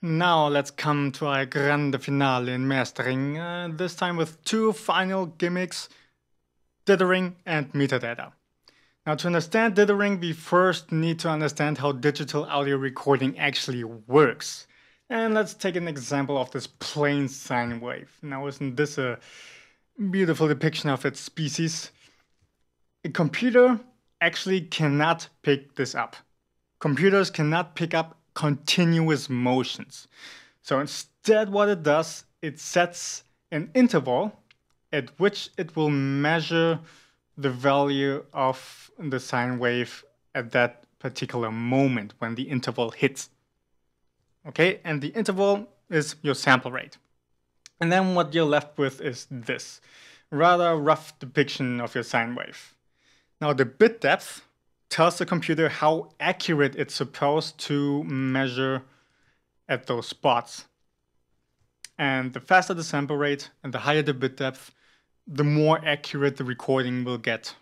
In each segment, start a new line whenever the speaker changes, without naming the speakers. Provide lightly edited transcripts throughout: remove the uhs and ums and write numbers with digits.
Now let's come to our grande finale in mastering, this time with two final gimmicks, dithering and metadata. Now to understand dithering, we first need to understand how digital audio recording actually works. And let's take an example of this plain sine wave. Now isn't this a beautiful depiction of its species? A computer actually cannot pick this up. Computers cannot pick up continuous motions. So instead what it does, it sets an interval at which it will measure the value of the sine wave at that particular moment when the interval hits. Okay, and the interval is your sample rate. And then what you're left with is this rather rough depiction of your sine wave. Now the bit depth tells the computer how accurate it's supposed to measure at those spots. And the faster the sample rate and the higher the bit depth, the more accurate the recording will get.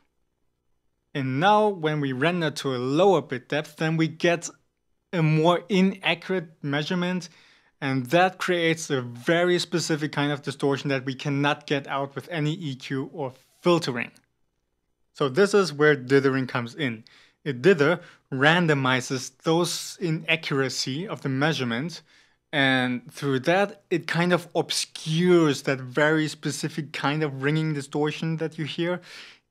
And now when we render to a lower bit depth, then we get a more inaccurate measurement, and that creates a very specific kind of distortion that we cannot get out with any EQ or filtering. So this is where dithering comes in. A dither randomizes those inaccuracy of the measurement, and through that it kind of obscures that very specific kind of ringing distortion that you hear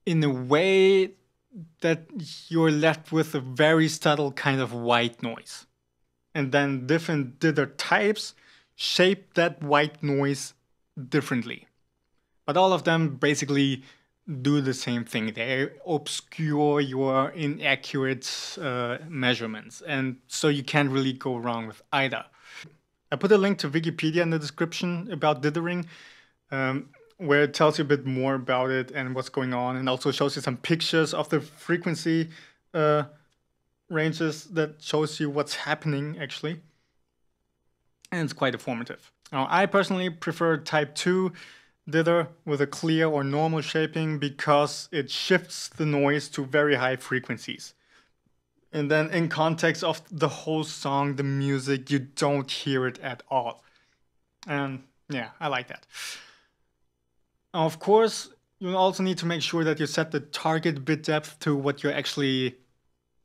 in a way that you're left with a very subtle kind of white noise. And then different dither types shape that white noise differently. But all of them basically do the same thing. They obscure your inaccurate measurements, and so you can't really go wrong with either. I put a link to Wikipedia in the description about dithering, where it tells you a bit more about it and what's going on, and also shows you some pictures of the frequency ranges that shows you what's happening actually. And it's quite informative. Now, I personally prefer type 2 dither with a clear or normal shaping because it shifts the noise to very high frequencies. And then in context of the whole song, the music, you don't hear it at all. And yeah, I like that. Of course, you also need to make sure that you set the target bit depth to what you're actually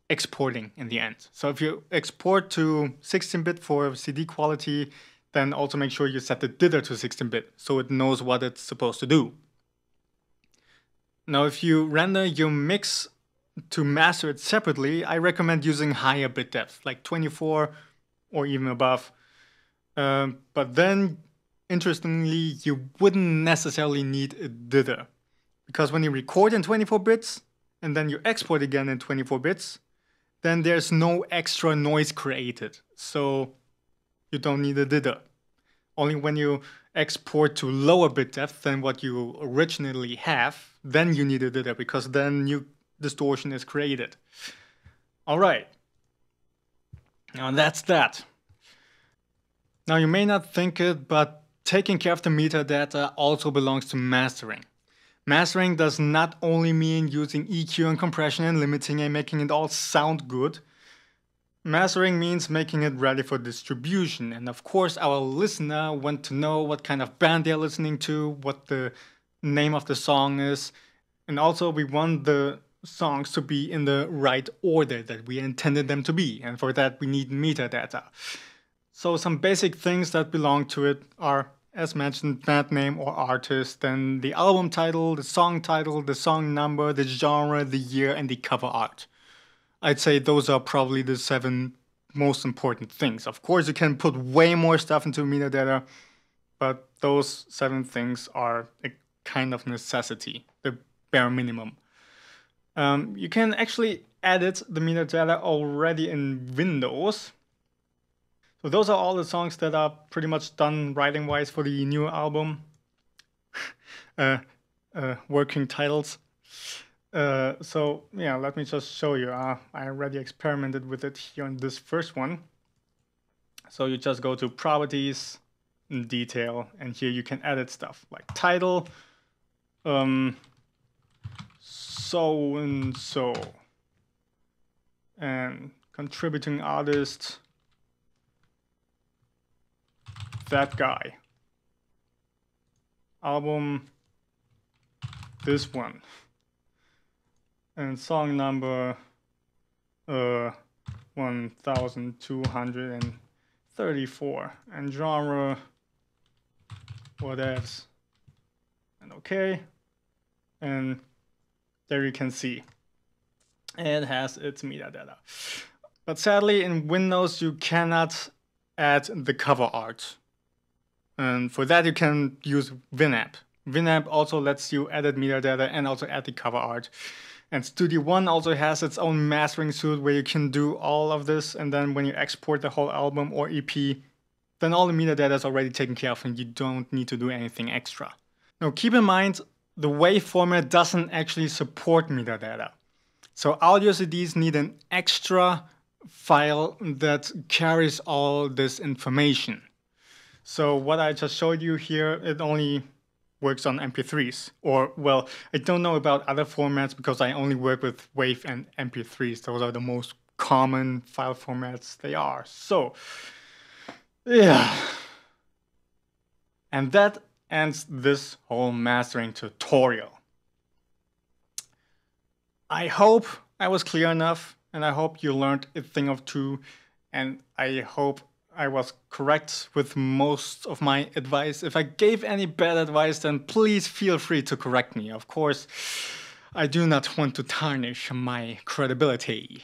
exporting in the end. So if you export to 16-bit for CD quality, then also make sure you set the dither to 16-bit so it knows what it's supposed to do. Now, if you render your mix to master it separately, I recommend using higher bit depth, like 24 or even above. But then, interestingly, you wouldn't necessarily need a dither, because when you record in 24 bits and then you export again in 24 bits, then there's no extra noise created. So you don't need a dither. Only when you export to lower bit depth than what you originally have, then you need a dither, because then new distortion is created. All right. Now that's that. Now you may not think it, but taking care of the metadata also belongs to mastering. Mastering does not only mean using EQ and compression and limiting and making it all sound good. Mastering means making it ready for distribution. And of course, our listener want to know what kind of band they're listening to, what the name of the song is. And also we want the songs to be in the right order that we intended them to be. And for that, we need metadata. So some basic things that belong to it are, as mentioned, band name or artist, then the album title, the song number, the genre, the year, and the cover art. I'd say those are probably the 7 most important things. Of course, you can put way more stuff into metadata, but those 7 things are a kind of necessity, the bare minimum. You can actually edit the metadata already in Windows. So those are all the songs that are pretty much done writing-wise for the new album. Working titles. So yeah, let me just show you. I already experimented with it here on this first one. So you just go to Properties, Detail, and here you can edit stuff like title, so and so, and contributing artist, that guy. Album, this one. And song number 1234. And genre, whatevs. And okay. And there you can see it has its metadata. But sadly, in Windows, you cannot add the cover art. And for that, you can use Winamp. Winamp also lets you edit metadata and also add the cover art. And Studio One also has its own mastering suite where you can do all of this. And then when you export the whole album or EP, then all the metadata is already taken care of and you don't need to do anything extra. Now, keep in mind, the WAV format doesn't actually support metadata. So audio CDs need an extra file that carries all this information. So what I just showed you here, it only works on MP3s. Or, well, I don't know about other formats because I only work with WAV and MP3s. Those are the most common file formats they are. So, yeah. And that ends this whole mastering tutorial. I hope I was clear enough, and I hope you learned a thing or two, and I hope I was correct with most of my advice. If I gave any bad advice, then please feel free to correct me. Of course, I do not want to tarnish my credibility.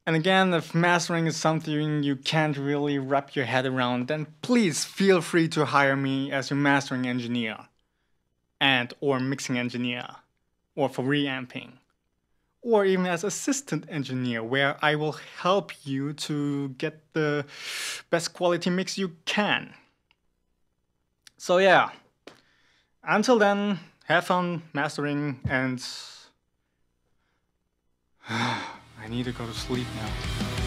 And again, if mastering is something you can't really wrap your head around, then please feel free to hire me as your mastering engineer and or mixing engineer, or for reamping, or even as assistant engineer, where I will help you to get the best quality mix you can. So yeah, until then, have fun mastering, and I need to go to sleep now.